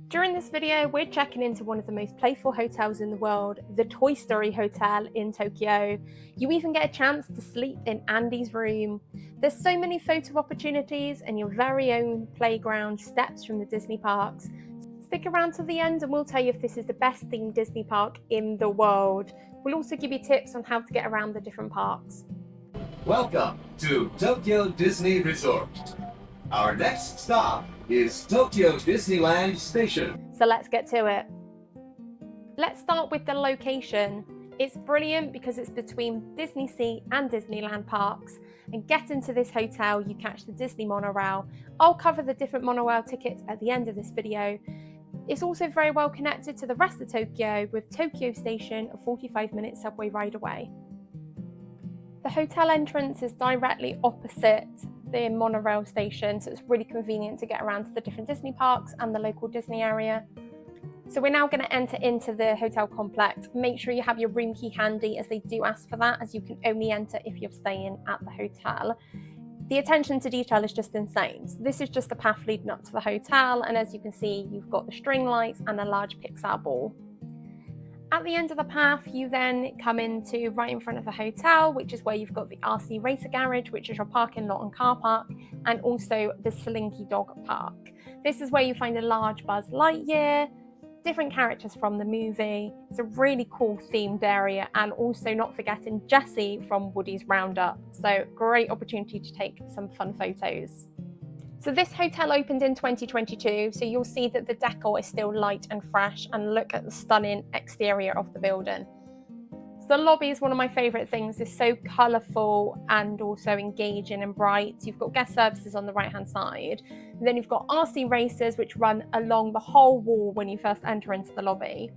During this video, we're checking into one of the most playful hotels in the world, the Toy Story Hotel in Tokyo. You even get a chance to sleep in Andy's room. There's so many photo opportunities and your very own playground steps from the Disney parks. Stick around till the end and we'll tell you if this is the best themed Disney park in the world. We'll also give you tips on how to get around the different parks. Welcome to Tokyo Disney Resort. Our next stop is Tokyo Disneyland Station. So let's get to it. Let's start with the location. It's brilliant because it's between DisneySea and Disneyland parks. And getting to this hotel, you catch the Disney Monorail. I'll cover the different monorail tickets at the end of this video. It's also very well connected to the rest of Tokyo, with Tokyo Station a 45-minute subway ride away. The hotel entrance is directly opposite the monorail station, so it's really convenient to get around to the different Disney parks and the local Disney area. So we're now going to enter into the hotel complex. Make sure you have your room key handy, as they do ask for that, as you can only enter if you're staying at the hotel. The attention to detail is just insane. So this is just the path leading up to the hotel, and as you can see, you've got the string lights and a large Pixar ball. At the end of the path, you then come into right in front of the hotel, which is where you've got the RC Racer Garage, which is your parking lot and car park, and also the Slinky Dog Park. This is where you find a large Buzz Lightyear, different characters from the movie. It's a really cool themed area, and also not forgetting Jessie from Woody's Roundup. So great opportunity to take some fun photos. So this hotel opened in 2022, so you'll see that the decor is still light and fresh, and look at the stunning exterior of the building. So the lobby is one of my favourite things. It's so colourful and also engaging and bright. You've got guest services on the right hand side, and then you've got RC racers which run along the whole wall when you first enter into the lobby.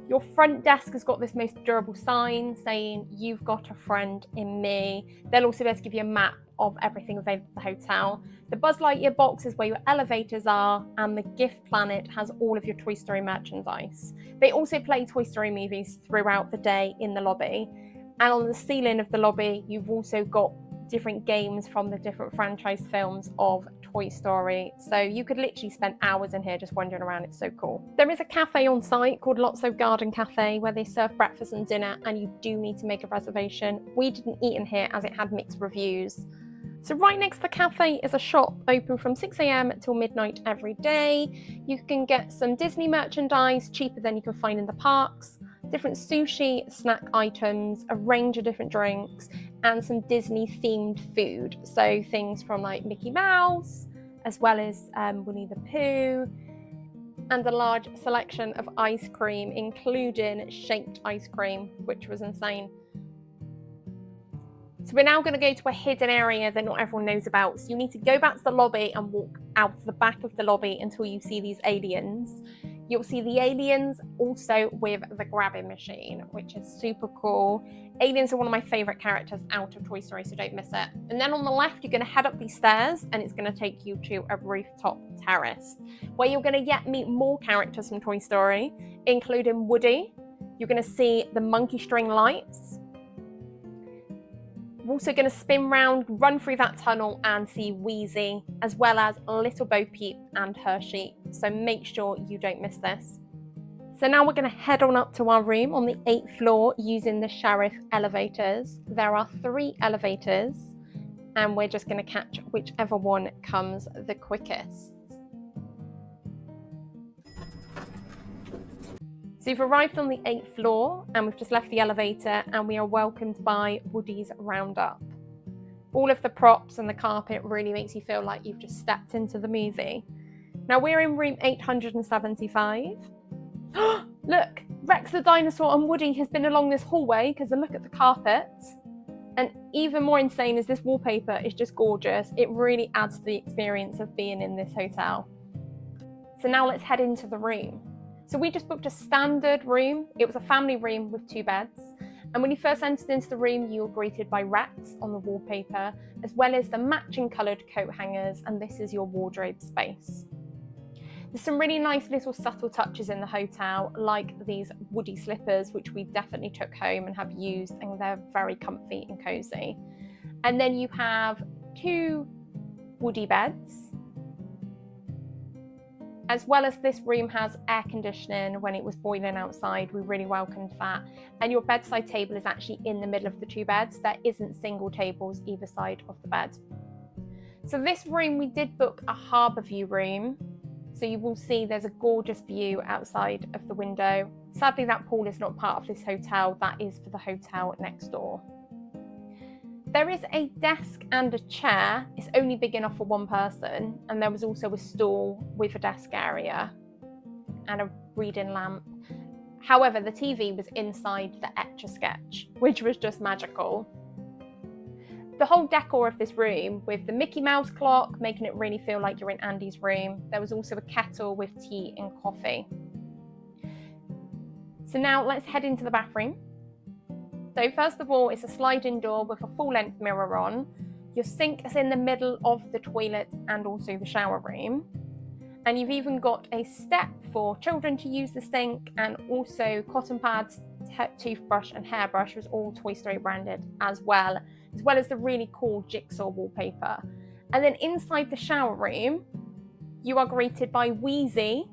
Your front desk has got this most durable sign saying, "You've got a friend in me." They'll also be able to give you a map of everything available at the hotel. The Buzz Lightyear box is where your elevators are, and the gift planet has all of your Toy Story merchandise. They also play Toy Story movies throughout the day in the lobby. And on the ceiling of the lobby, you've also got different games from the different franchise films of Toy Story. So you could literally spend hours in here just wandering around. It's so cool. There is a cafe on site called Lotso Garden Café where they serve breakfast and dinner, and you do need to make a reservation. We didn't eat in here as it had mixed reviews. So right next to the cafe is a shop open from 6 AM till midnight every day. You can get some Disney merchandise cheaper than you can find in the parks, different sushi, snack items, a range of different drinks, and some Disney themed food. So things from like Mickey Mouse, as well as Winnie the Pooh, and a large selection of ice cream, including shaped ice cream, which was insane. So we're now going to go to a hidden area that not everyone knows about. So you need to go back to the lobby and walk out the back of the lobby until you see these aliens. You'll see the aliens also with the grabbing machine, which is super cool. Aliens are one of my favourite characters out of Toy Story, so don't miss it. And then on the left, you're going to head up these stairs, and it's going to take you to a rooftop terrace, where you're going to meet more characters from Toy Story, including Woody. You're going to see the monkey string lights. We're also going to spin round, run through that tunnel, and see Wheezy, as well as Little Bo Peep and Hershey. So make sure you don't miss this. So now we're going to head on up to our room on the 8th floor using the Sheriff elevators. There are 3 elevators, and we're just going to catch whichever one comes the quickest. So you've arrived on the 8th floor, and we've just left the elevator, and we are welcomed by Woody's Roundup. All of the props and the carpet really makes you feel like you've just stepped into the movie. Now we're in room 875. Look, Rex the dinosaur and Woody has been along this hallway, because look at the carpet. And even more insane is this wallpaper is just gorgeous. It really adds to the experience of being in this hotel. So now let's head into the room. So we just booked a standard room. It was a family room with 2 beds. And when you first entered into the room, you were greeted by Rex on the wallpaper, as well as the matching coloured coat hangers, and this is your wardrobe space. There's some really nice little subtle touches in the hotel, like these Woody slippers, which we definitely took home and have used, and they're very comfy and cosy. And then you have 2 Woody beds, As well as this room has air conditioning when it was boiling outside. We really welcomed that. And your bedside table is actually in the middle of the two beds. There isn't single tables either side of the bed. So this room, we did book a harbour view room. So you will see there's a gorgeous view outside of the window. Sadly, that pool is not part of this hotel. That is for the hotel next door. There is a desk and a chair. It's only big enough for one person. And there was also a stool with a desk area and a reading lamp. However, the TV was inside the Etch-a-Sketch, which was just magical. The whole decor of this room with the Mickey Mouse clock, making it really feel like you're in Andy's room. There was also a kettle with tea and coffee. So now let's head into the bathroom. So first of all, it's a sliding door with a full-length mirror on. Your sink is in the middle of the toilet and also the shower room. And you've even got a step for children to use the sink, and also cotton pads, toothbrush and hairbrush was all Toy Story branded as well as the really cool jigsaw wallpaper. And then inside the shower room, you are greeted by Wheezy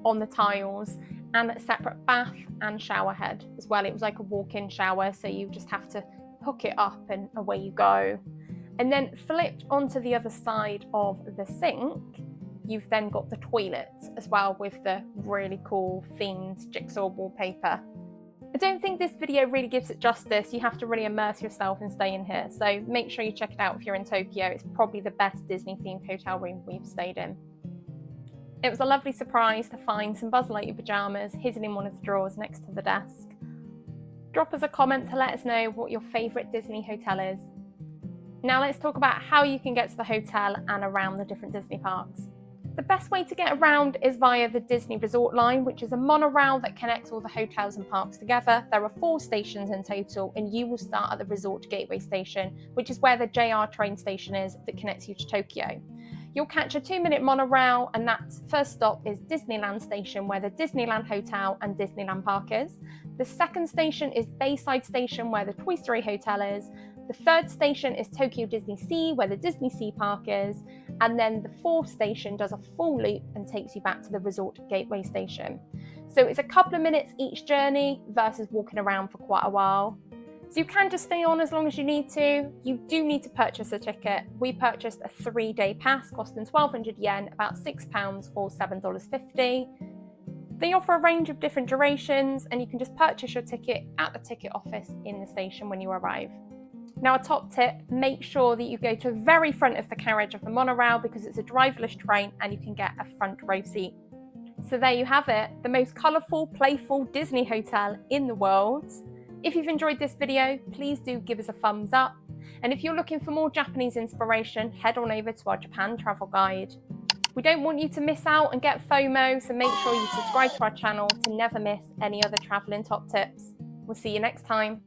on the tiles, and a separate bath and shower head as well. It was like a walk-in shower, so you just have to hook it up and away you go. And then flipped onto the other side of the sink, you've then got the toilet as well with the really cool themed jigsaw wallpaper. I don't think this video really gives it justice. You have to really immerse yourself and stay in here. So make sure you check it out if you're in Tokyo. It's probably the best Disney themed hotel room we've stayed in. It was a lovely surprise to find some Buzz Lightyear pajamas hidden in one of the drawers next to the desk. Drop us a comment to let us know what your favourite Disney hotel is. Now let's talk about how you can get to the hotel and around the different Disney parks. The best way to get around is via the Disney Resort line, which is a monorail that connects all the hotels and parks together. There are 4 stations in total, and you will start at the Resort Gateway station, which is where the JR train station is that connects you to Tokyo. You'll catch a 2-minute monorail, and that first stop is Disneyland Station, where the Disneyland Hotel and Disneyland Park is. The second station is Bayside Station, where the Toy Story Hotel is. The third station is Tokyo DisneySea, where the DisneySea Park is. And then the fourth station does a full loop and takes you back to the Resort Gateway Station. So it's a couple of minutes each journey versus walking around for quite a while. So you can just stay on as long as you need to. You do need to purchase a ticket. We purchased a 3-day pass costing 1,200 yen, about £6 or $7.50. They offer a range of different durations, and you can just purchase your ticket at the ticket office in the station when you arrive. Now, a top tip, make sure that you go to the very front of the carriage of the monorail because it's a driverless train and you can get a front row seat. So there you have it, the most colourful, playful Disney hotel in the world. If you've enjoyed this video, please do give us a thumbs up. And if you're looking for more Japanese inspiration, head on over to our Japan travel guide. We don't want you to miss out and get FOMO, so make sure you subscribe to our channel to never miss any other travelling top tips. We'll see you next time.